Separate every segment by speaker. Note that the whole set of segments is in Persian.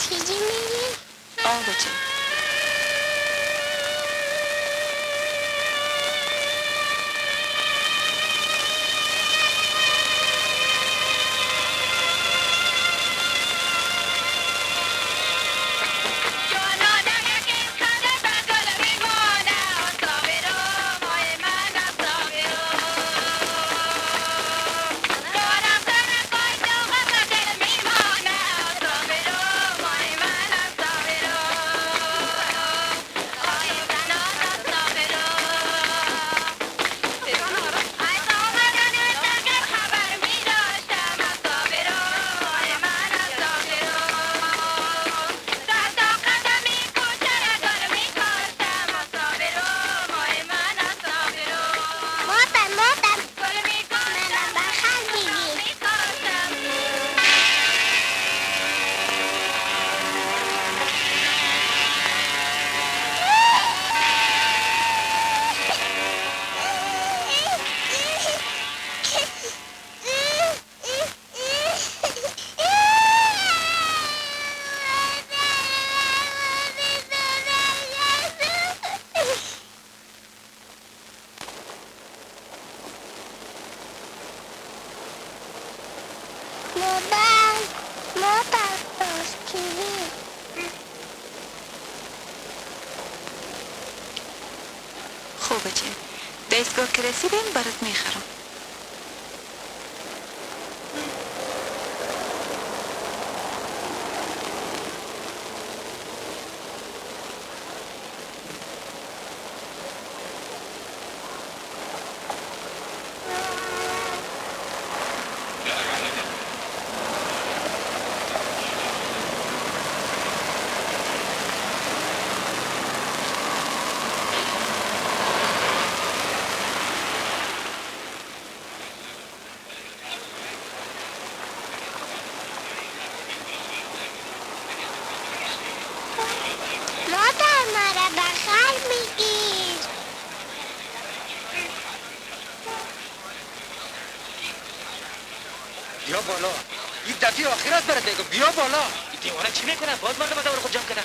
Speaker 1: چیزی میگی؟
Speaker 2: بچه خوبه چه دستگاه که رسیدیم برات میخرم.
Speaker 3: بیا بالا این دفعه آخرت برات میگم بیا بالا. این دیوانه چی میکنه؟ باز مرد مدار خود جمع کنه.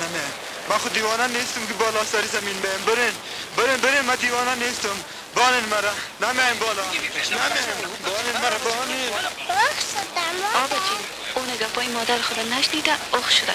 Speaker 4: نه من خود دیوانه نیستم که بالا سر زمین بیم. برین من دیوانه نیستم. بانن مرا نمیم بالا بانن مرا بانن.
Speaker 1: اخ شدم
Speaker 2: بچه اون گفای مادر خدا نشنیده اخ شده.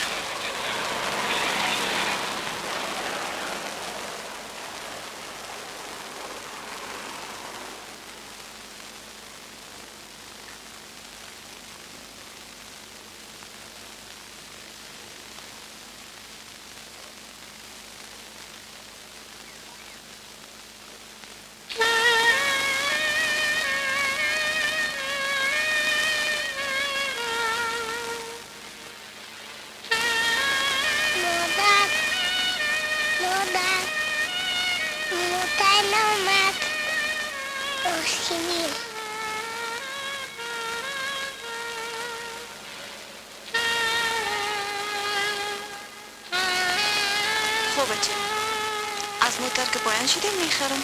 Speaker 2: خب بچه از موتر که پایان شدیم میخرم.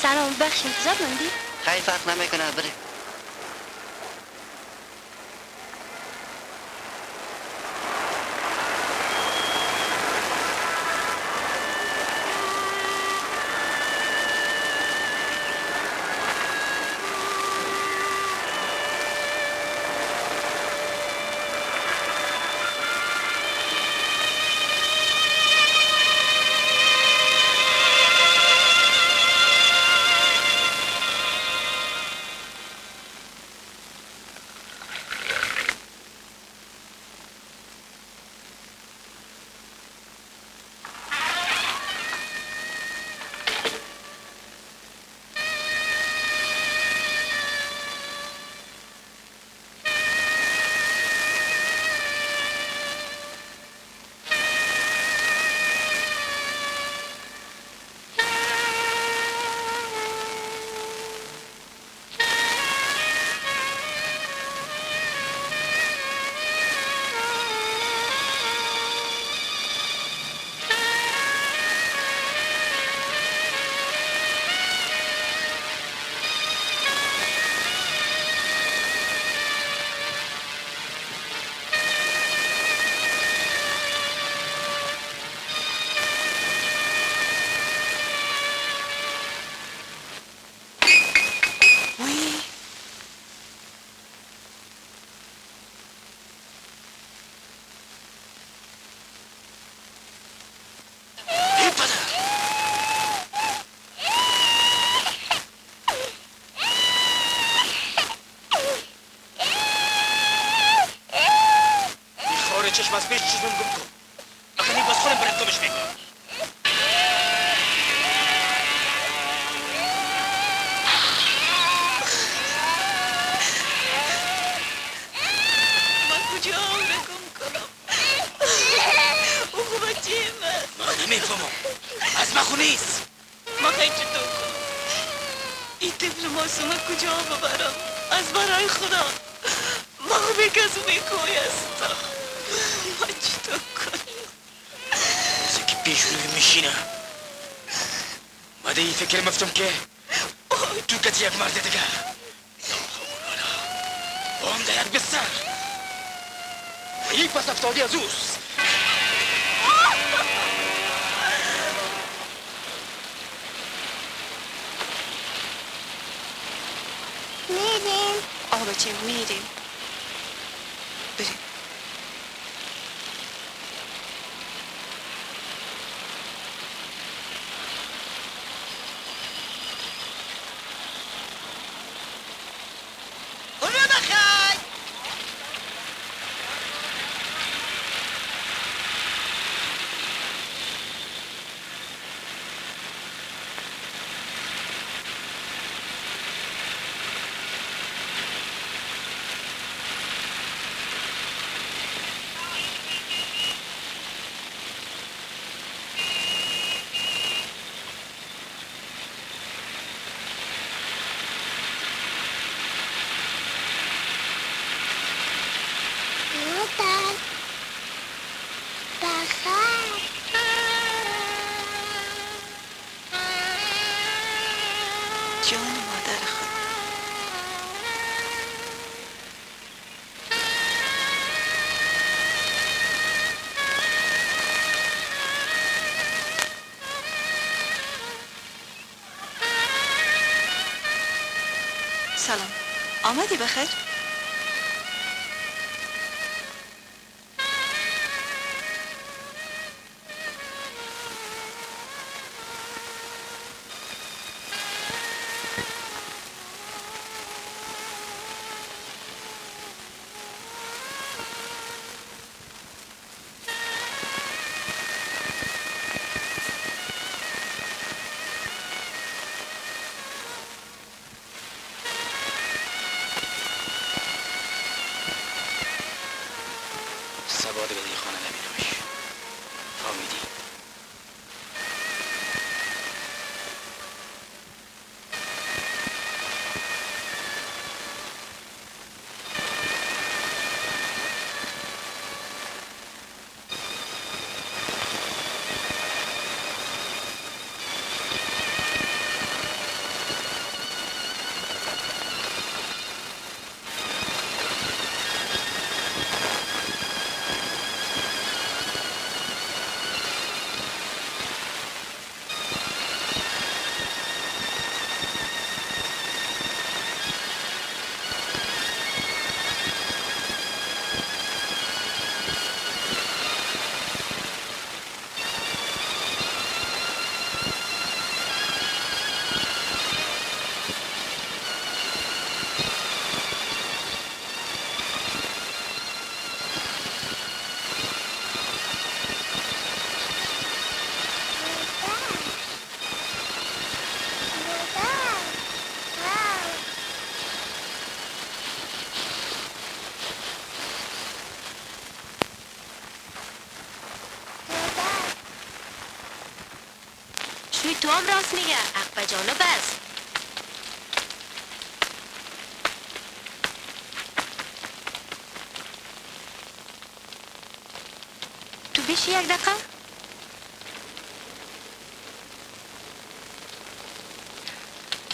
Speaker 5: سلام بخش انتظار مندی؟
Speaker 6: خیلی فرق نمیکنه بره.
Speaker 3: میکنم.
Speaker 2: من کجا رکم کنم؟ او خوبه چیم؟
Speaker 3: من نمیفهمم. از من نیست.
Speaker 2: ما خیلی چطور کنم؟ این طفل معصومه کجا ببرم؟ از برای خدا ما خوبه کسی میکوی هستم. ما چطور کنیم؟
Speaker 3: که پیش روی میشینه بعد این فکر مفتم که تو کتی یک مرد دیگر هم در یک بستر یک پس افتادی از اوست.
Speaker 1: میریم.
Speaker 2: آه بچه میریم. بریم. اونو بخوای.
Speaker 1: مادر بخیر.
Speaker 2: جان مادر خود. سلام. آمدی بخیر؟
Speaker 3: سبا دیگه این خانه نمیروش. فهمیدی؟
Speaker 5: شوی تو هم راست میگه. اقبه جانو بس. تو بشی یک دقیقه.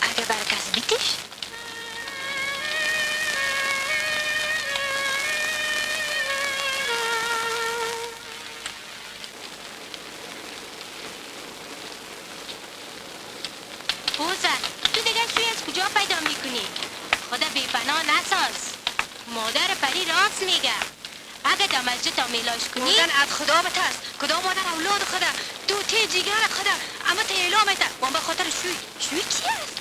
Speaker 5: اگه برای کس بیتیش بوزن. تو دیگه شوی از کجا پیدا میکنی؟ خدا بیپناه نساز. مادر پری راست میگه. اگه تا مسجد تا میلاش کنی
Speaker 2: بودن از خدا بترس. کدام مادر اولاد خدا تو تی جیگر خدا اما تا اعلامت وان به خاطر شوی.
Speaker 5: شوی کی است؟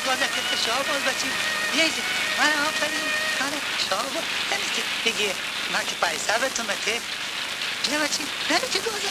Speaker 6: باز که شاباز بچی بیایید من آفرین من شاباز نمیشه دیگه من که پیسه به تو مته بیا بچی نمیشه گازه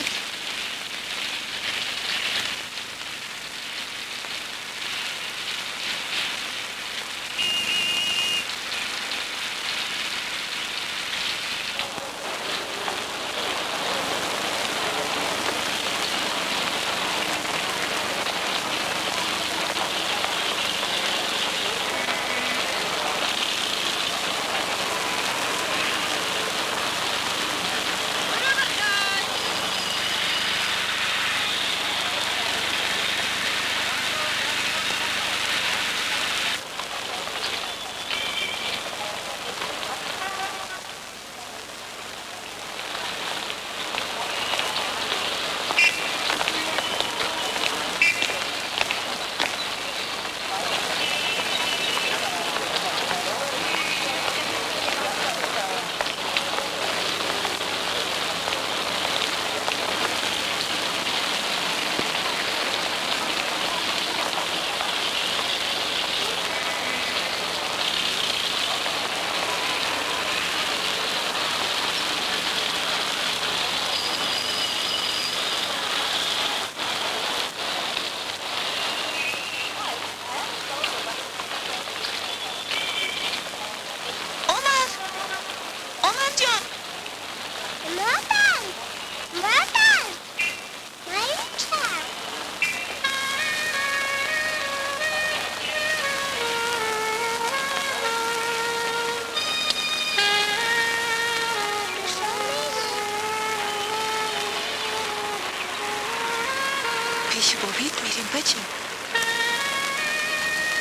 Speaker 6: پیش بابیت میریم بچه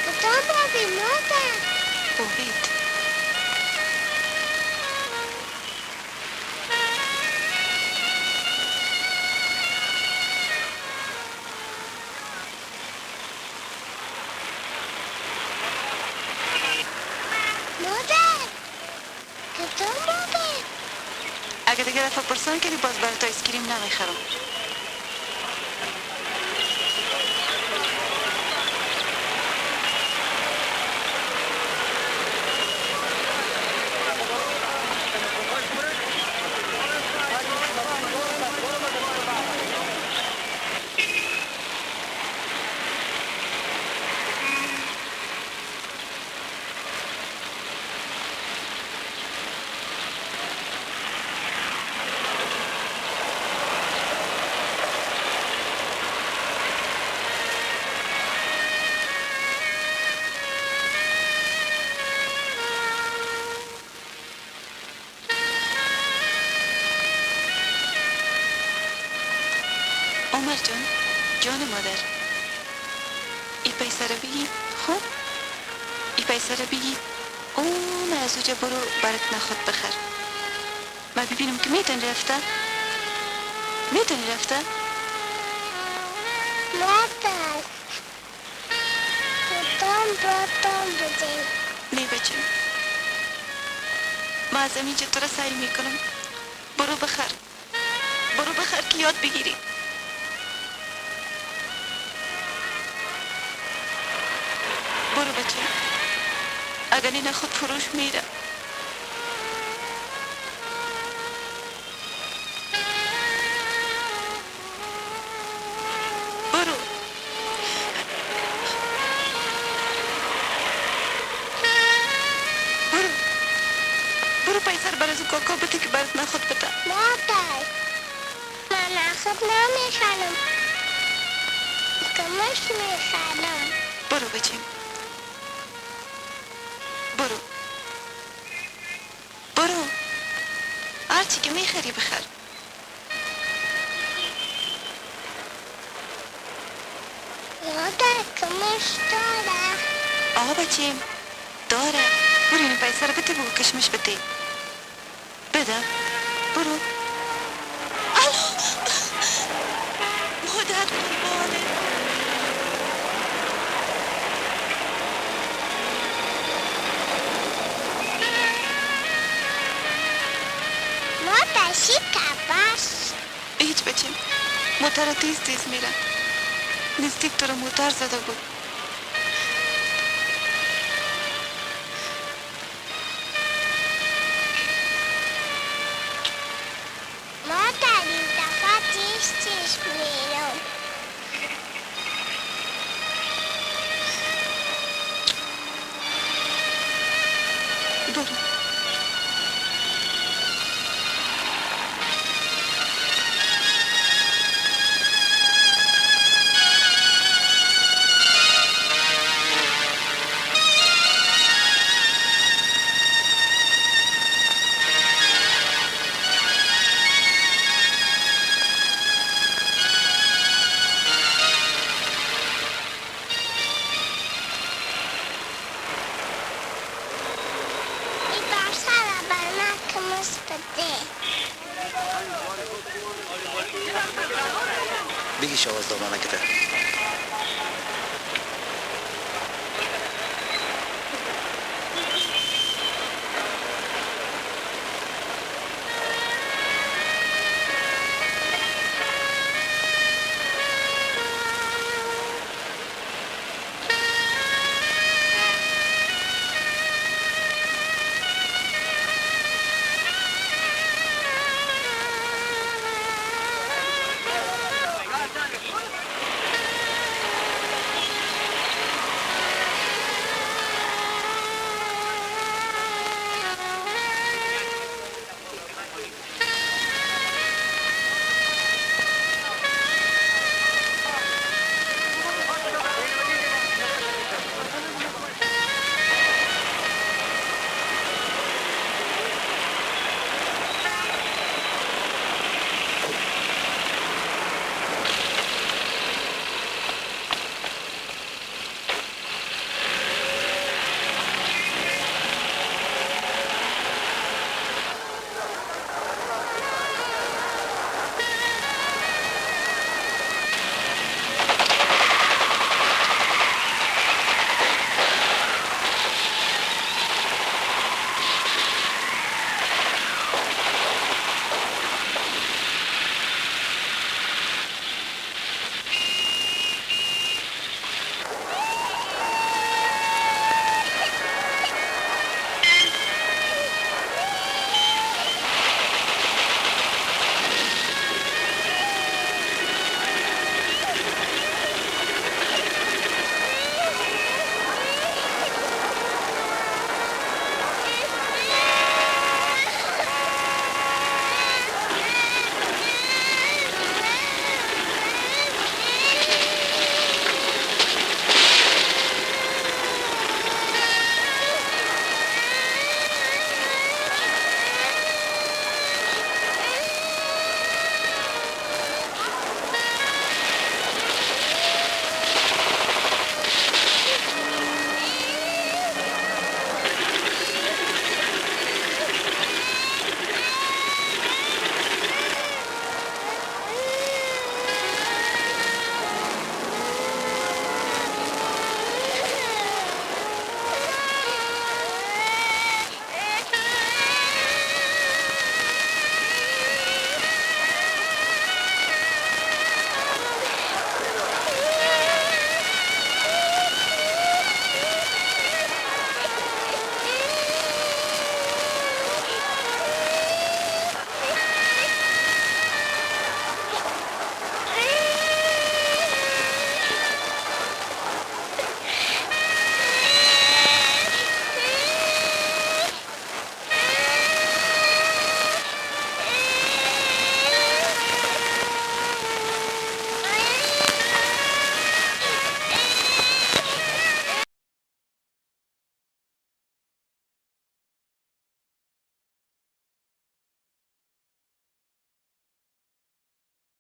Speaker 1: کدام بابی مادر؟
Speaker 6: بابیت
Speaker 1: مادر کدام بابی؟
Speaker 6: اگه دیگه رفت پرسان کردی باز برای تو ایسکریم نمیخرم عمر جان مادر ای پیسه رو بگی خب ای پیسه رو بگی اون از اوجه برو برات نخود بخر ما ببینم که میتونی رفته
Speaker 1: مادر کدام بابام بودیم؟
Speaker 6: نه بچه ما از اینجا تو را سعی میکنم برو بخر که یاد بگیری برو بچه اگر نه خود فروش میره برو پیسر بر از کاکا بده که برات نخود بده
Speaker 1: مادر من نخود نمیخرم کمش میخرم
Speaker 6: برو بچه برو هرچی که میخری بخر
Speaker 1: مادر کمش داره
Speaker 6: آقا بچه داره برو این پیسه رو بده بگو کشمش بده برو الو مادر قربانه
Speaker 1: مادر شی کباش
Speaker 6: هیچ بچه موتر تیز میره نزدیک تو رو موتر زده بود برو.
Speaker 1: I barsara barna kamus bade.
Speaker 3: بگی شواز دامنه کده